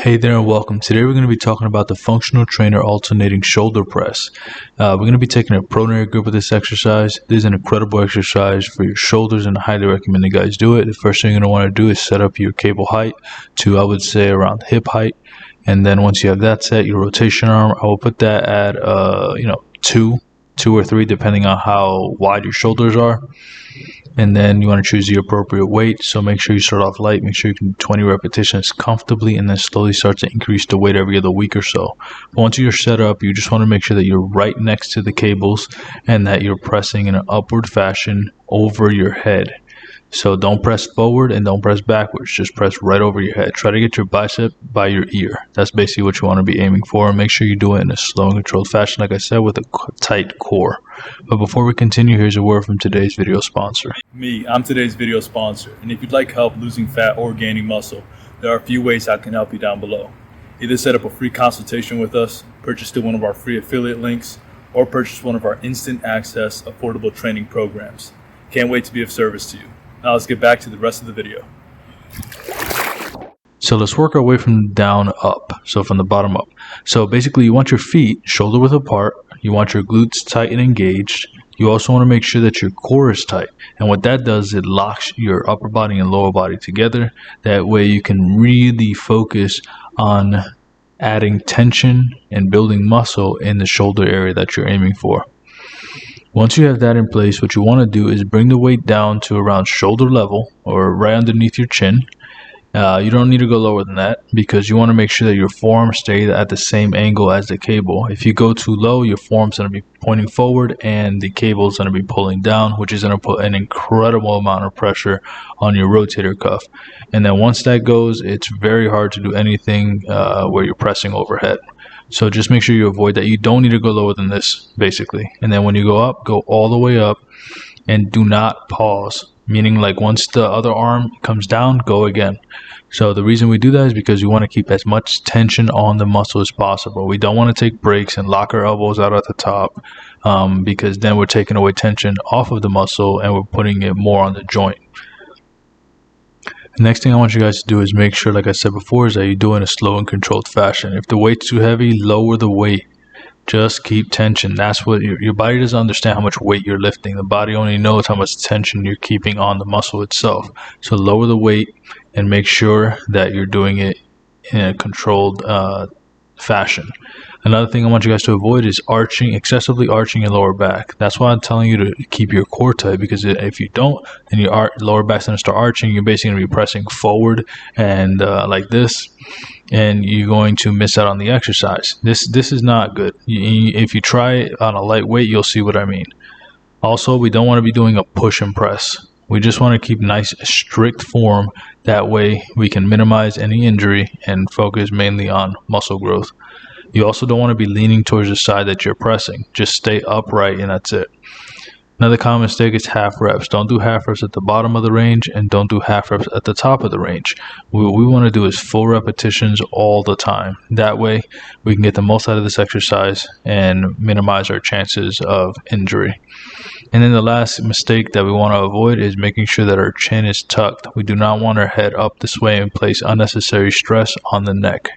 Hey there and welcome. Today we're going to be talking about the functional trainer alternating shoulder press. We're going to be taking a pronary grip with this exercise. This is an incredible exercise for your shoulders and I highly recommend you guys do it. The first thing you're going to want to do is set up your cable height to, I would say, around hip height. And then once you have that set, your rotation arm, I will put that at, two or three, depending on how wide your shoulders are. And then you want to choose the appropriate weight. So make sure you start off light, make sure you can do 20 repetitions comfortably, and then slowly start to increase the weight every other week or so. But once you're set up, you just want to make sure that you're right next to the cables and that you're pressing in an upward fashion over your head. So don't press forward and don't press backwards. Just press right over your head. Try to get your bicep by your ear. That's basically what you want to be aiming for. And make sure you do it in a slow and controlled fashion, like I said, with a tight core. But before we continue, here's a word from today's video sponsor. I'm today's video sponsor. And if you'd like help losing fat or gaining muscle, there are a few ways I can help you down below. Either set up a free consultation with us, purchase through one of our free affiliate links, or purchase one of our instant access affordable training programs. Can't wait to be of service to you. Now let's get back to the rest of the video. So let's work our way from down up. So from the bottom up. So basically you want your feet shoulder width apart. You want your glutes tight and engaged. You also want to make sure that your core is tight. And what that does, it locks your upper body and lower body together. That way you can really focus on adding tension and building muscle in the shoulder area that you're aiming for. Once you have that in place, what you want to do is bring the weight down to around shoulder level or right underneath your chin. You don't need to go lower than that because you want to make sure that your forearm stays at the same angle as the cable. If you go too low, your forearm's going to be pointing forward and the cable is going to be pulling down, which is going to put an incredible amount of pressure on your rotator cuff. And then once that goes, it's very hard to do anything where you're pressing overhead. So just make sure you avoid that. You don't need to go lower than this, basically. And then when you go up, go all the way up and do not pause. Meaning like once the other arm comes down, go again. So the reason we do that is because we want to keep as much tension on the muscle as possible. We don't want to take breaks and lock our elbows out at the top because then we're taking away tension off of the muscle and we're putting it more on the joint. The next thing I want you guys to do is make sure, like I said before, is that you do it in a slow and controlled fashion. If the weight's too heavy, lower the weight. Just keep tension. That's what your body doesn't understand how much weight you're lifting. The body only knows how much tension you're keeping on the muscle itself. So lower the weight and make sure that you're doing it in a controlled fashion. Another thing I want you guys to avoid is excessively arching your lower back. That's why I'm telling you to keep your core tight, because if you don't, then your lower back's going to start arching. You're basically going to be pressing forward and like this, and you're going to miss out on the exercise. This is not good. If you try it on a light weight, you'll see what I mean. Also, we don't want to be doing a push and press. We just want to keep nice strict form. That way we can minimize any injury and focus mainly on muscle growth. You also don't want to be leaning towards the side that you're pressing. Just stay upright and that's it. Another common mistake is half reps. Don't do half reps at the bottom of the range and don't do half reps at the top of the range. What we want to do is full repetitions all the time. That way we can get the most out of this exercise and minimize our chances of injury. And then the last mistake that we want to avoid is making sure that our chin is tucked. We do not want our head up this way and place unnecessary stress on the neck.